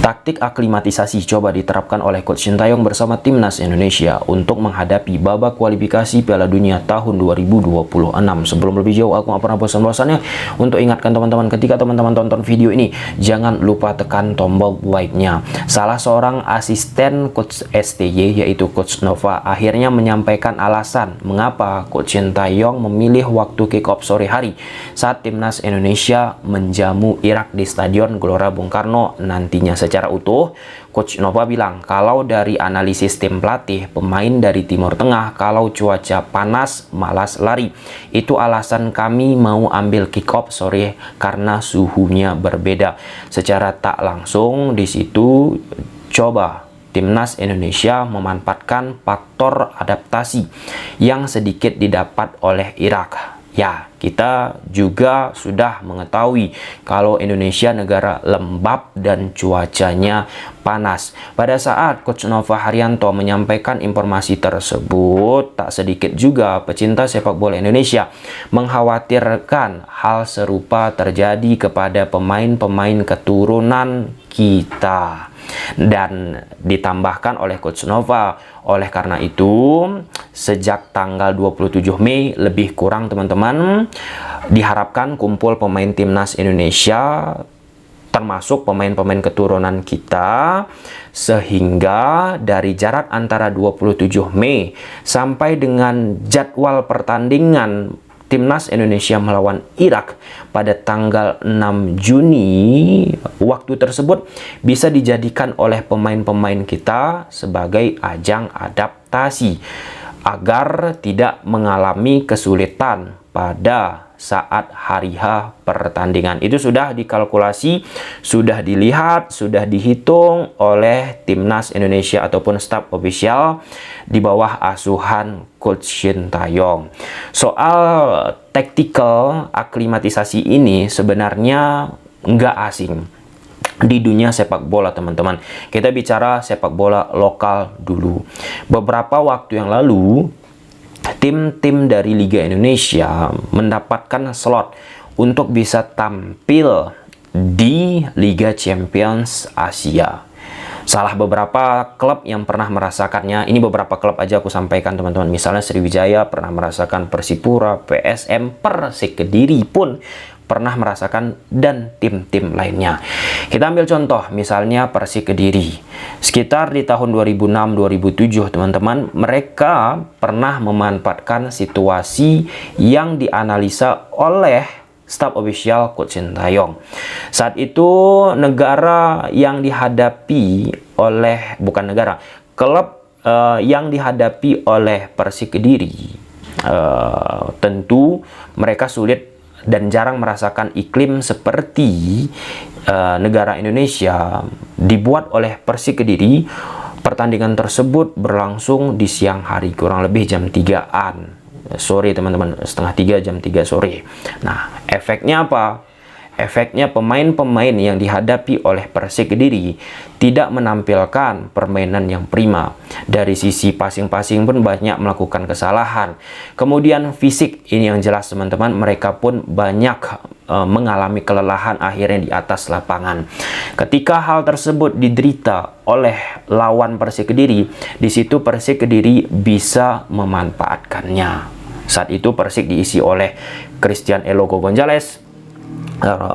Taktik aklimatisasi coba diterapkan oleh Coach Sintayong bersama Timnas Indonesia untuk menghadapi babak kualifikasi Piala Dunia tahun 2026. Sebelum lebih jauh, aku nggak pernah bosan-bosannya untuk ingatkan teman-teman, ketika teman-teman tonton video ini, jangan lupa tekan tombol like-nya. Salah seorang asisten Coach STY, yaitu Coach Nova, akhirnya menyampaikan alasan mengapa Coach Sintayong memilih waktu kick-off sore hari saat Timnas Indonesia menjamu Irak di Stadion Gelora Bung Karno nantinya. Secara utuh, Coach Nova bilang kalau dari analisis tim pelatih, pemain dari Timur Tengah kalau cuaca panas malas lari. Itu alasan kami mau ambil kick off sore karena suhunya berbeda. Secara tak langsung di situ coba Timnas Indonesia memanfaatkan faktor adaptasi yang sedikit didapat oleh Irak. Ya, kita juga sudah mengetahui kalau Indonesia negara lembab dan cuacanya panas. Pada saat Coach Nova Haryanto menyampaikan informasi tersebut, tak sedikit juga pecinta sepak bola Indonesia mengkhawatirkan hal serupa terjadi kepada pemain-pemain keturunan kita. Dan ditambahkan oleh Coach Nova, oleh karena itu sejak tanggal 27 Mei lebih kurang teman-teman diharapkan kumpul pemain Timnas Indonesia termasuk pemain-pemain keturunan kita, sehingga dari jarak antara 27 Mei sampai dengan jadwal pertandingan Timnas Indonesia melawan Irak pada tanggal 6 Juni, waktu tersebut bisa dijadikan oleh pemain-pemain kita sebagai ajang adaptasi agar tidak mengalami kesulitan pada saat hari H pertandingan. Itu sudah dikalkulasi, sudah dilihat, sudah dihitung oleh Timnas Indonesia ataupun staf ofisial di bawah asuhan Coach Sintayong. Soal tactical aklimatisasi ini sebenarnya nggak asing di dunia sepak bola, teman-teman. Kita bicara sepak bola lokal dulu. Beberapa waktu yang lalu, tim-tim dari Liga Indonesia mendapatkan slot untuk bisa tampil di Liga Champions Asia. Salah beberapa klub yang pernah merasakannya, ini beberapa klub aja aku sampaikan teman-teman. Misalnya Sriwijaya pernah merasakan, Persipura, PSM, Persik Kediri pun pernah merasakan, dan tim-tim lainnya. Kita ambil contoh misalnya Persik Kediri. Sekitar di tahun 2006-2007 teman-teman, mereka pernah memanfaatkan situasi yang dianalisa oleh staf ofisial Coach Sintayong. Saat itu negara yang dihadapi oleh, bukan negara, klub yang dihadapi oleh Persik Kediri, tentu mereka sulit dan jarang merasakan iklim seperti negara Indonesia. Dibuat oleh Persik Kediri, pertandingan tersebut berlangsung di siang hari, kurang lebih jam 3-an sore teman-teman, setengah 3, jam 3 sore. Nah, efeknya apa? Efeknya pemain-pemain yang dihadapi oleh Persik Kediri tidak menampilkan permainan yang prima. Dari sisi passing-passing pun banyak melakukan kesalahan. Kemudian fisik, ini yang jelas teman-teman, mereka pun banyak mengalami kelelahan akhirnya di atas lapangan. Ketika hal tersebut diderita oleh lawan Persik Kediri, di situ Persik Kediri bisa memanfaatkannya. Saat itu Persik diisi oleh Christian Elogo Gonzalez,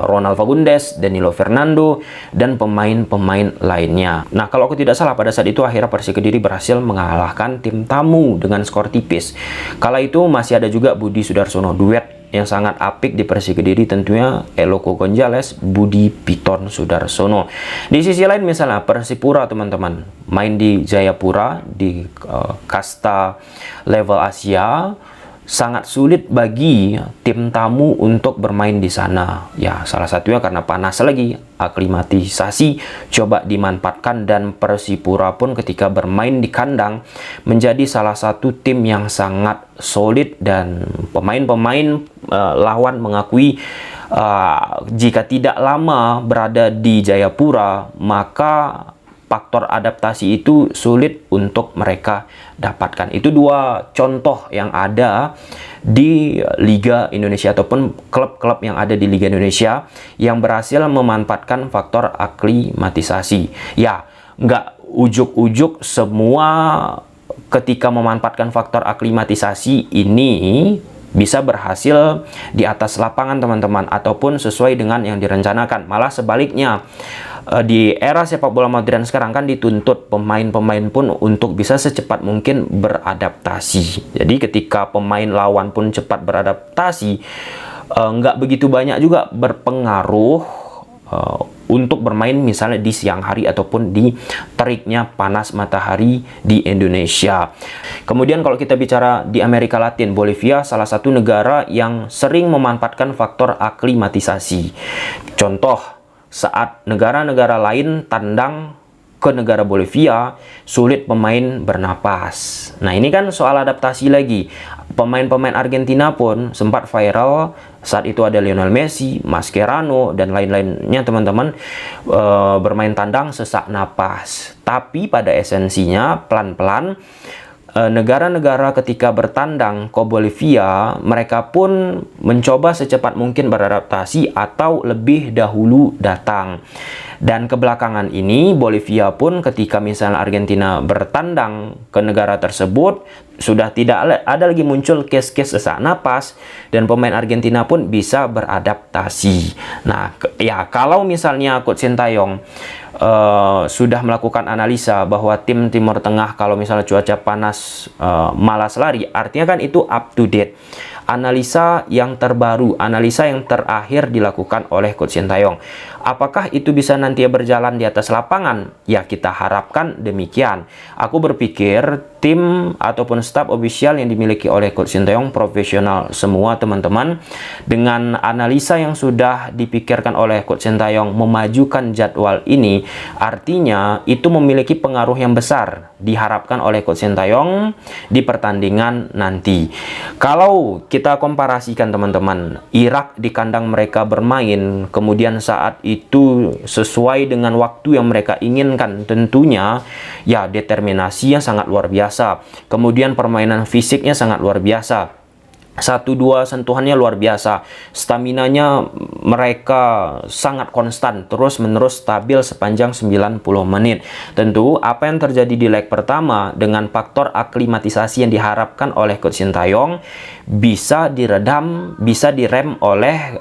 Ronald Fagundes, Danilo Fernando, dan pemain-pemain lainnya. Nah, kalau aku tidak salah pada saat itu akhirnya Persik Kediri berhasil mengalahkan tim tamu dengan skor tipis. Kala itu masih ada juga Budi Sudarsono, duet yang sangat apik di Persik Kediri tentunya, Elogo Gonzalez, Budi Piton Sudarsono. Di sisi lain misalnya Persipura teman-teman, main di Jayapura di kasta level Asia. Sangat sulit bagi tim tamu untuk bermain di sana. Ya, salah satunya karena panas lagi. Aklimatisasi coba dimanfaatkan, dan Persipura pun ketika bermain di kandang menjadi salah satu tim yang sangat solid, dan pemain-pemain lawan mengakui jika tidak lama berada di Jayapura, maka faktor adaptasi itu sulit untuk mereka dapatkan. Itu dua contoh yang ada di Liga Indonesia ataupun klub-klub yang ada di Liga Indonesia yang berhasil memanfaatkan faktor aklimatisasi. Ya, nggak ujuk-ujuk semua ketika memanfaatkan faktor aklimatisasi ini bisa berhasil di atas lapangan teman-teman, ataupun sesuai dengan yang direncanakan. Malah sebaliknya, di era sepak bola modern sekarang kan dituntut pemain-pemain pun untuk bisa secepat mungkin beradaptasi. Jadi ketika pemain lawan pun cepat beradaptasi, nggak begitu banyak juga berpengaruh untuk bermain misalnya di siang hari ataupun di teriknya panas matahari di Indonesia. Kemudian kalau kita bicara di Amerika Latin, Bolivia salah satu negara yang sering memanfaatkan faktor aklimatisasi. Contoh, saat negara-negara lain tandang ke negara Bolivia, sulit pemain bernapas. Nah, ini kan soal adaptasi lagi. Pemain-pemain Argentina pun sempat viral. Saat itu ada Lionel Messi, Mascherano, dan lain-lainnya teman-teman, bermain tandang sesak napas. Tapi pada esensinya, pelan-pelan, negara-negara ketika bertandang ke Bolivia, mereka pun mencoba secepat mungkin beradaptasi atau lebih dahulu datang. Dan kebelakangan ini, Bolivia pun ketika misalnya Argentina bertandang ke negara tersebut, sudah tidak ada lagi muncul case-case sesak napas, dan pemain Argentina pun bisa beradaptasi. Nah, ya kalau misalnya Coach Sintayong sudah melakukan analisa bahwa tim Timur Tengah kalau misalnya cuaca panas malas lari, artinya kan itu up to date. Analisa yang terbaru, analisa yang terakhir dilakukan oleh Coach Sintayong. Apakah itu bisa nanti berjalan di atas lapangan? Ya, kita harapkan demikian. Aku berpikir tim ataupun staf ofisial yang dimiliki oleh Coach Sintayong profesional semua teman-teman. Dengan analisa yang sudah dipikirkan oleh Coach Sintayong memajukan jadwal ini, artinya itu memiliki pengaruh yang besar diharapkan oleh Coach Sintayong di pertandingan nanti. Kalau kita komparasikan teman-teman, Irak di kandang mereka bermain, kemudian saat itu sesuai dengan waktu yang mereka inginkan, tentunya ya determinasinya sangat luar biasa. Kemudian permainan fisiknya sangat luar biasa. 1-2 sentuhannya luar biasa. Staminanya mereka sangat konstan, terus-menerus stabil sepanjang 90 menit. Tentu apa yang terjadi di leg pertama dengan faktor aklimatisasi yang diharapkan oleh Coach Sintayong bisa diredam, bisa direm oleh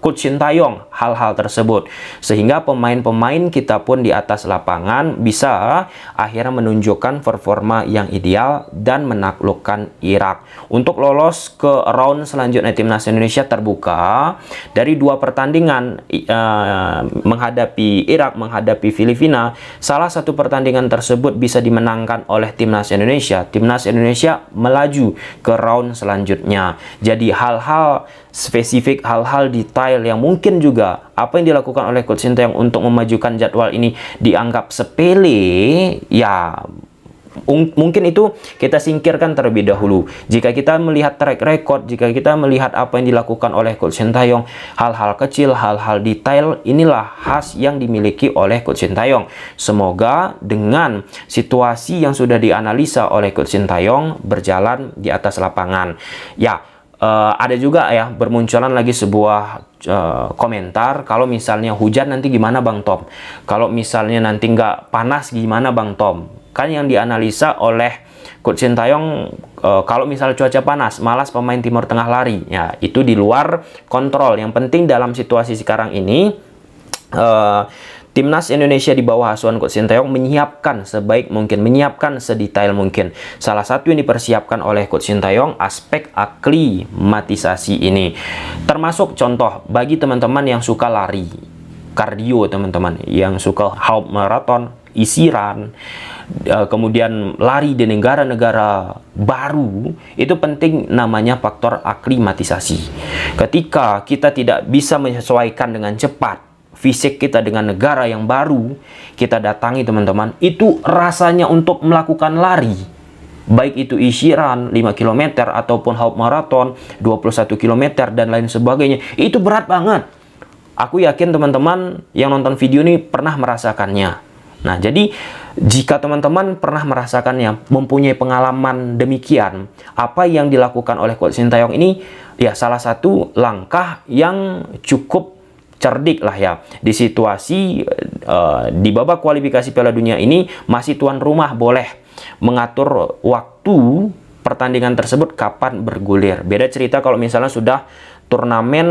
Coach Sintayong hal-hal tersebut. Sehingga pemain-pemain kita pun di atas lapangan bisa akhirnya menunjukkan performa yang ideal dan menaklukkan Irak. Untuk lolos ke round selanjutnya, timnas Indonesia terbuka dari 2 pertandingan menghadapi Irak, menghadapi Filipina. Salah satu pertandingan tersebut bisa dimenangkan oleh timnas Indonesia. Timnas Indonesia melaju ke round selanjutnya. Jadi hal-hal spesifik, hal-hal detail yang mungkin juga apa yang dilakukan oleh Coach Sintayong untuk memajukan jadwal ini dianggap sepele, ya mungkin itu kita singkirkan terlebih dahulu. Jika kita melihat track record, jika kita melihat apa yang dilakukan oleh Coach Sintayong, hal-hal kecil, hal-hal detail, inilah khas yang dimiliki oleh Coach Sintayong. Semoga dengan situasi yang sudah dianalisa oleh Coach Sintayong berjalan di atas lapangan. Ya, ada juga ya bermunculan lagi sebuah komentar, kalau misalnya hujan nanti gimana Bang Tom? Kalau misalnya nanti nggak panas gimana Bang Tom? Kan yang dianalisa oleh Coach Sintayong, kalau misalnya cuaca panas, malas pemain Timur Tengah lari. Ya, itu di luar kontrol. Yang penting dalam situasi sekarang ini, timnas Indonesia di bawah asuhan Coach Sintayong menyiapkan sebaik mungkin, menyiapkan sedetail mungkin. Salah satu yang dipersiapkan oleh Coach Sintayong aspek aklimatisasi ini. Termasuk contoh bagi teman-teman yang suka lari, kardio teman-teman, yang suka half marathon, isiran, kemudian lari di negara-negara baru, itu penting namanya faktor aklimatisasi. Ketika kita tidak bisa menyesuaikan dengan cepat fisik kita dengan negara yang baru kita datangi teman-teman, itu rasanya untuk melakukan lari, baik itu isiran 5 km ataupun half marathon 21 km dan lain sebagainya, itu berat banget. Aku yakin teman-teman yang nonton video ini pernah merasakannya. Nah, jadi jika teman-teman pernah merasakannya, mempunyai pengalaman demikian, apa yang dilakukan oleh Coach Sintayong ini, ya salah satu langkah yang cukup cerdik lah ya. Di situasi di babak kualifikasi Piala Dunia ini, masih tuan rumah boleh mengatur waktu pertandingan tersebut kapan bergulir. Beda cerita kalau misalnya sudah turnamen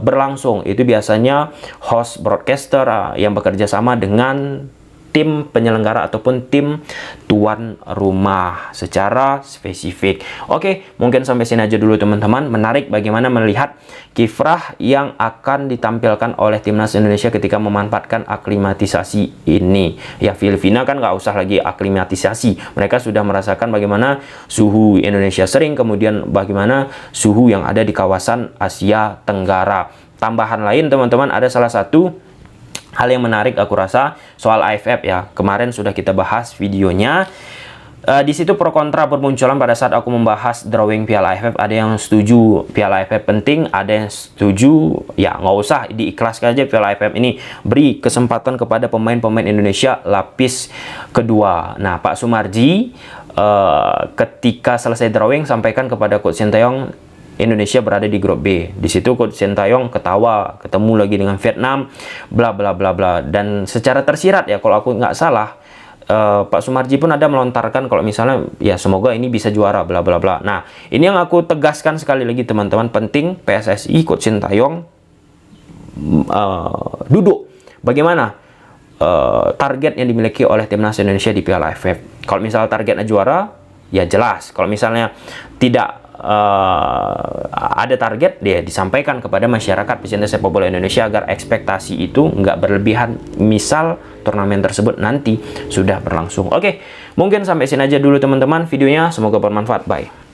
berlangsung, itu biasanya host broadcaster yang bekerja sama dengan tim penyelenggara ataupun tim tuan rumah secara spesifik. Oke, mungkin sampai sini aja dulu teman-teman. Menarik bagaimana melihat kiprah yang akan ditampilkan oleh timnas Indonesia ketika memanfaatkan aklimatisasi ini. Ya, Filipina kan nggak usah lagi aklimatisasi. Mereka sudah merasakan bagaimana suhu Indonesia sering, kemudian bagaimana suhu yang ada di kawasan Asia Tenggara. Tambahan lain teman-teman, ada salah satu hal yang menarik aku rasa soal AFF ya. Kemarin sudah kita bahas videonya. Di situ pro kontra bermunculan pada saat aku membahas drawing Piala AFF. Ada yang setuju Piala AFF penting, ada yang setuju ya nggak usah, diikhlaskan aja Piala AFF ini. Beri kesempatan kepada pemain-pemain Indonesia lapis kedua. Nah, Pak Sumarji ketika selesai drawing sampaikan kepada Coach Sintayong, Indonesia berada di grup B. Di situ Coach Sintayong ketawa, ketemu lagi dengan Vietnam, bla bla bla bla. Dan secara tersirat ya, kalau aku nggak salah, Pak Sumarji pun ada melontarkan kalau misalnya ya semoga ini bisa juara, bla bla bla. Nah, ini yang aku tegaskan sekali lagi teman-teman, penting PSSI Coach Sintayong duduk. Bagaimana target yang dimiliki oleh timnas Indonesia di Piala AFF? Kalau misalnya targetnya juara, ya jelas. Kalau misalnya tidak ada target, dia disampaikan kepada masyarakat pecinta sepak bola Indonesia agar ekspektasi itu nggak berlebihan misal turnamen tersebut nanti sudah berlangsung. Oke, mungkin sampai sini aja dulu teman-teman videonya, semoga bermanfaat. Bye.